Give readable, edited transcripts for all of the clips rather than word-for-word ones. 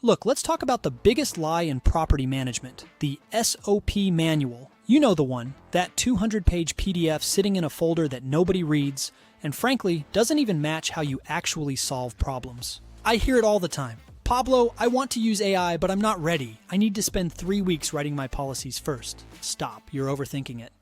Look, let's talk about the biggest lie in property management, the SOP manual. You know the one, that 200-page PDF sitting in a folder that nobody reads, and frankly, doesn't even match how you actually solve problems. I hear it all the time. Pablo, I want to use AI, but I'm not ready. I need to spend 3 weeks writing my policies first. Stop, you're overthinking it.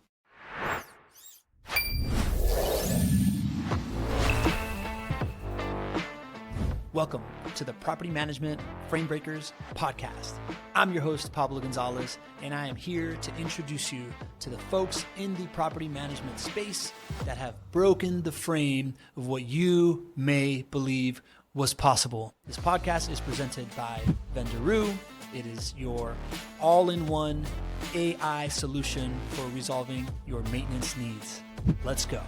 Welcome to the Property Management Framebreakers podcast. I'm your host, Pablo Gonzalez, and I am here to introduce you to the folks in the property management space that have broken the frame of what you may believe was possible. This podcast is presented by Vendoroo. It is your all-in-one AI solution for resolving your maintenance needs. Let's go.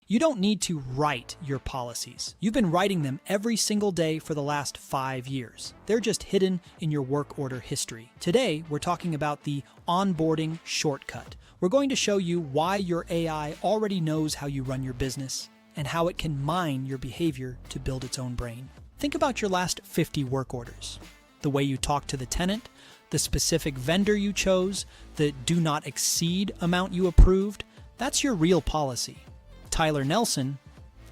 You don't need to write your policies. You've been writing them every single day for the last 5 years. They're just hidden in your work order history. Today, we're talking about the onboarding shortcut. We're going to show you why your AI already knows how you run your business and how it can mine your behavior to build its own brain. Think about your last 50 work orders. The way you talk to the tenant, the specific vendor you chose, the do not exceed amount you approved, that's your real policy. Tyler Nelson,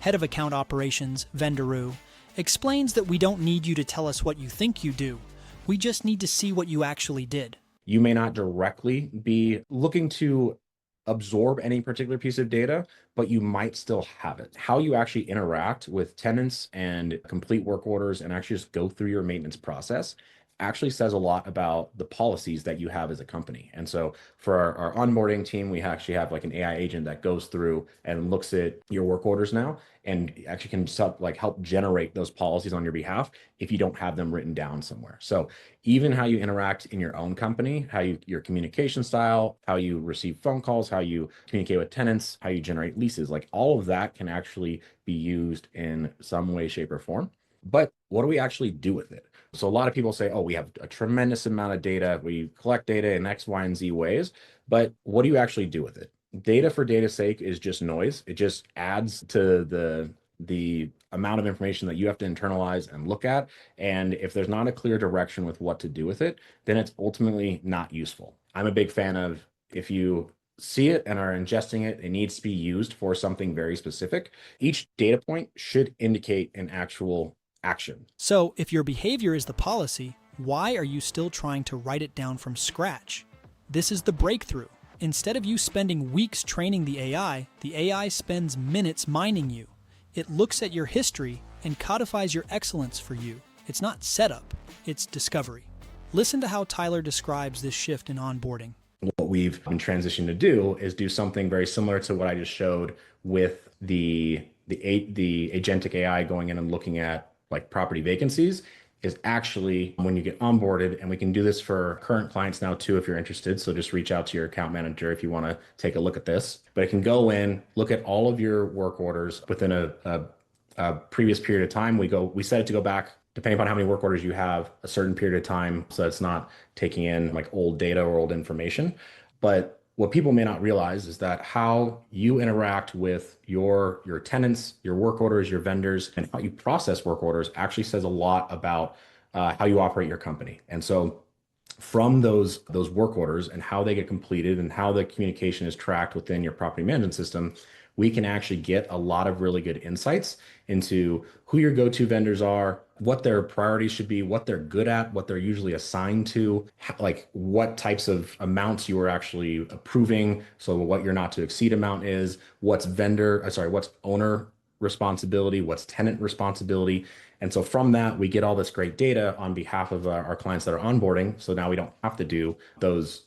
head of account operations, Vendoroo, explains that we don't need you to tell us what you think you do. We just need to see what you actually did. You may not directly be looking to absorb any particular piece of data, but you might still have it. How you actually interact with tenants and complete work orders and actually just go through your maintenance process actually says a lot about the policies that you have as a company. And so for our onboarding team, we actually have like an AI agent that goes through and looks at your work orders now and actually can help generate those policies on your behalf if you don't have them written down somewhere. So even how you interact in your own company, your communication style, how you receive phone calls, how you communicate with tenants, how you generate leases, like all of that can actually be used in some way, shape, or form. But what do we actually do with it? So a lot of people say, oh, we have a tremendous amount of data. We collect data in X, Y, and Z ways. But what do you actually do with it? Data for data's sake is just noise. It just adds to the amount of information that you have to internalize and look at. And if there's not a clear direction with what to do with it, then it's ultimately not useful. I'm a big fan of if you see it and are ingesting it, it needs to be used for something very specific. Each data point should indicate an actual action. So if your behavior is the policy, why are you still trying to write it down from scratch? This is the breakthrough. Instead of you spending weeks training the AI spends minutes mining you. It looks at your history and codifies your excellence for you. It's not setup, it's discovery. Listen to how Tyler describes this shift in onboarding. What we've been transitioning to do is do something very similar to what I just showed with the agentic AI going in and looking at like property vacancies is actually when you get onboarded, and we can do this for current clients now too, if you're interested. So just reach out to your account manager if you want to take a look at this. But it can go in, look at all of your work orders within a previous period of time. We set it to go back, depending upon how many work orders you have, a certain period of time. So it's not taking in like old data or old information. But what people may not realize is that how you interact with your tenants, your work orders, your vendors, and how you process work orders actually says a lot about how you operate your company. And so from those work orders and how they get completed and how the communication is tracked within your property management system, we can actually get a lot of really good insights into who your go-to vendors are, what their priorities should be, what they're good at, what they're usually assigned to, like what types of amounts you are actually approving. So what your not to exceed amount is, what's owner responsibility, what's tenant responsibility. And so from that, we get all this great data on behalf of our clients that are onboarding. So now we don't have to do those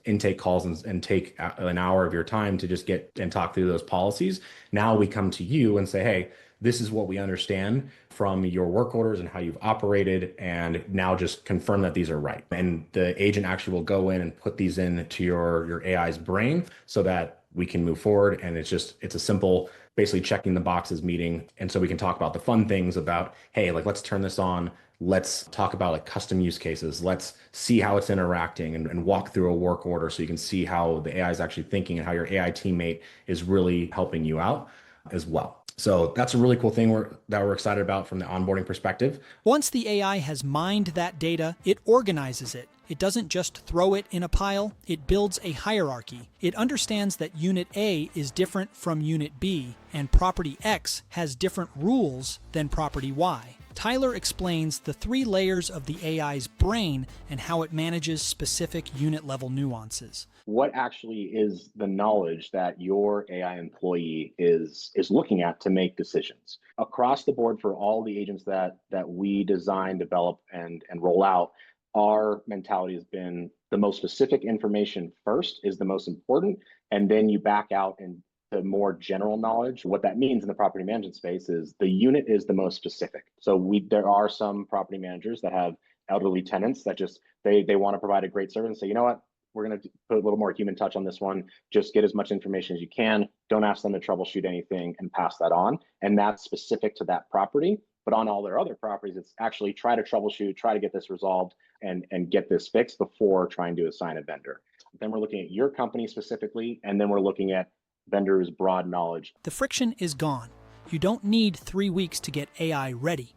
intake calls and take an hour of your time to just get and talk through those policies. Now we come to you and say, hey, this is what we understand from your work orders and how you've operated, and now just confirm that these are right. And the agent actually will go in and put these into your AI's brain so that we can move forward. And it's a simple, basically checking the boxes meeting. And so we can talk about the fun things about, hey, like, let's turn this on. Let's talk about like custom use cases. Let's see how it's interacting and walk through a work order so you can see how the AI is actually thinking and how your AI teammate is really helping you out as well. So that's a really cool thing that we're excited about from the onboarding perspective. Once the AI has mined that data, it organizes it. It doesn't just throw it in a pile, it builds a hierarchy. It understands that Unit A is different from Unit B, and Property X has different rules than Property Y. Tyler explains the 3 layers of the AI's brain and how it manages specific unit-level nuances. What actually is the knowledge that your AI employee is looking at to make decisions? Across the board for all the agents that we design, develop, and roll out, our mentality has been the most specific information first is the most important, and then you back out and the more general knowledge. What that means in the property management space is the unit is the most specific. So there are some property managers that have elderly tenants that just they want to provide a great service and say, you know what, we're going to put a little more human touch on this one. Just get as much information as you can. Don't ask them to troubleshoot anything and pass that on. And that's specific to that property. But on all their other properties, it's actually try to troubleshoot, try to get this resolved and get this fixed before trying to assign a vendor. Then we're looking at your company specifically, and then we're looking at Vendoroo's broad knowledge. The friction is gone. You don't need 3 weeks to get AI ready.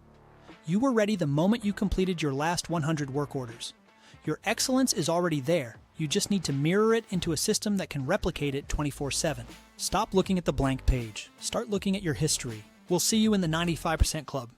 You were ready the moment you completed your last 100 work orders. Your excellence is already there. You just need to mirror it into a system that can replicate it 24/7. Stop looking at the blank page. Start looking at your history. We'll see you in the 95% Club.